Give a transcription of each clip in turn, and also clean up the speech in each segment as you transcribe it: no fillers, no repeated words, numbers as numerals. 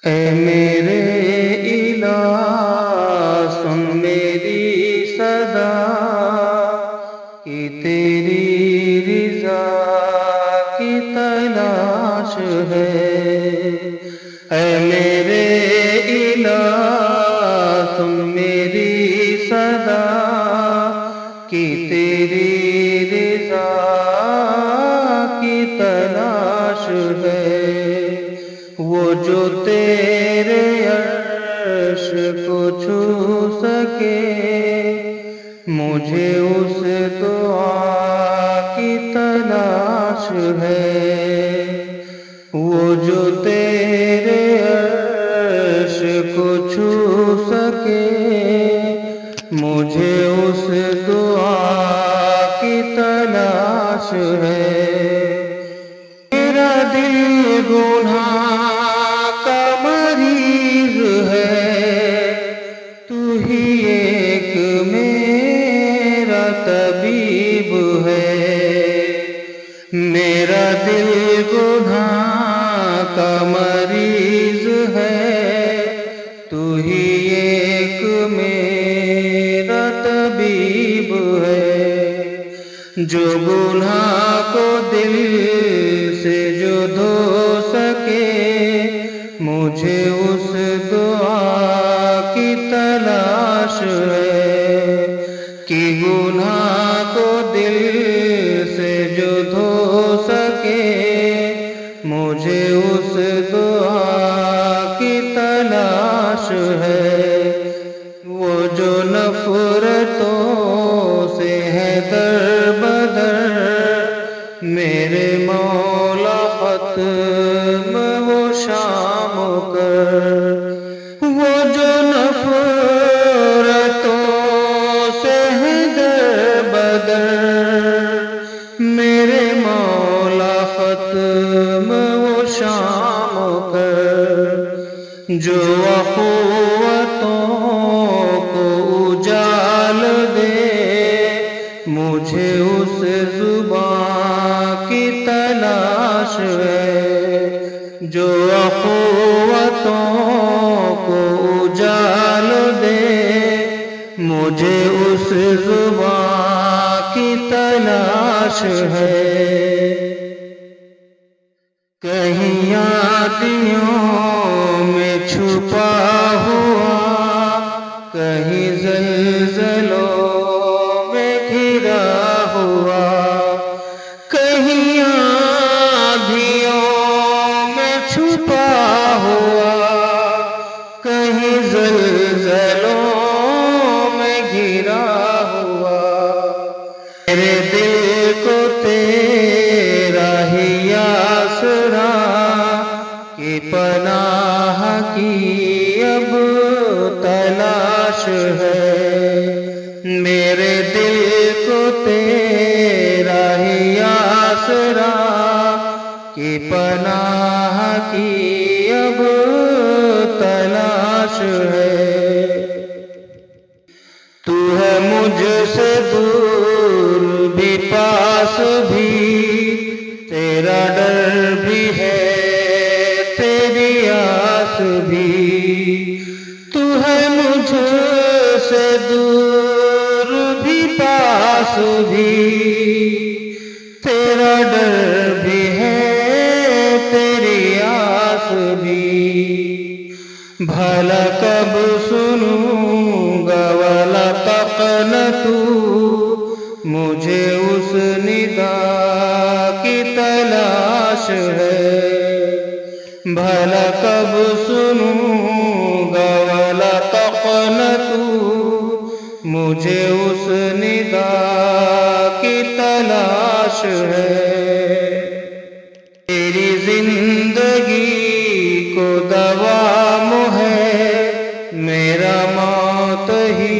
اے میرے الہ سن میری صدا کہ تیری رضا کی تلاش ہے۔ اے میرے الہ سن میری صدا کہ تیری رضا کی تلاش ہے۔ وہ جو تیرے عرش کو چھو سکے، مجھے اس دعا کی تلاش ہے۔ وہ جو تیرے عرش کو چھو سکے، مجھے اس دعا کی تلاش ہے۔ میرا دل گناہ کا مریض ہے، تو ہی ایک میرا طبیب ہے۔ میرا دل گناہ کا مریض ہے، تو ہی ایک میرا طبیب ہے۔ جو گناہ کو دل سے جو دھو سکے، مجھے اس دعا کی تلاش ہے۔ کہ گناہ کو دل سے جو دھو سکے، مجھے اس دعا کی تلاش ہے۔ وہ جو نفرتوں سے ہے در بدر، میرے مولا ختم وہ شام کر۔ وہ جو نفرتوں سے ہے در بدر، میرے مولا ختم وہ شام کر۔ جو اخوتوں کو اجال دے، مجھے اس زبان کی تلاش ہے۔ جو اخوتوں کو اجال دے، مجھے اس زبان کی تلاش ہے۔ کہیں آدیوں میں چھپا ہوا، کہیں زلزلوں میں گھرا ہوا، کہیں آندھیوں میں چھپا ہوا، کہیں زلزلوں میں گھرا ہوا۔ میرے دل کو تیرا ہی آسرا کی پناہ کی اب تلاش ہے۔ میرے دل کو تیرا ہی آسرا کی پناہ کی اب تلاش ہے۔ تو ہے مجھ سے دور بھی پاس بھی، تیرا ڈر بھی ہے تیری آس بھی۔ تو ہے مجھ سے دور بھی پاس بھی، تیرا ڈر بھی ہے تیری آس بھی۔ بھلا کب سنوں گا والا تقنتو، مجھے اس ندا کی تلاش ہے۔ بھلا کب سنوں گا والا تقنتو، مجھے اس ندا کی تلاش ہے۔ تیری زندگی کو دوام ہے، میرا موت ہی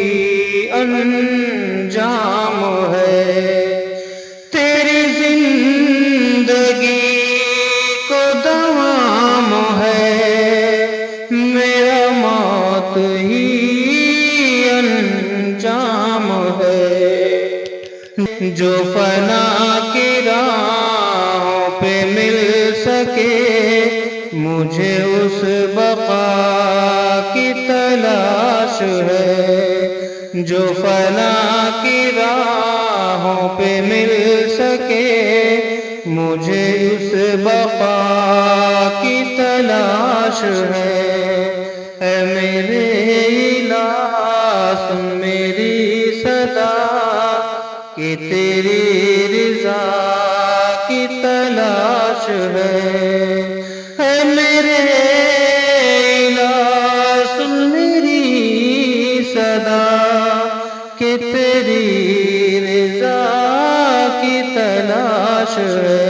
انجام ہے۔ تیری زندگی کو دوام ہے، میرا موت ہی انجام ہے۔ جو فنا کی راہوں پہ مل سکے، مجھے اس بقا بقا کی تلاش ہے، جو فنا کی راہوں پہ مل سکے، مجھے اس بقا کی تلاش ہے۔ اے میرے الہ سن میری صدا، کہ تیری رضا کی تلاش ہے۔ اے میرے الہ سن میری صدا، کہ تیری رضا کی تلاش ہے۔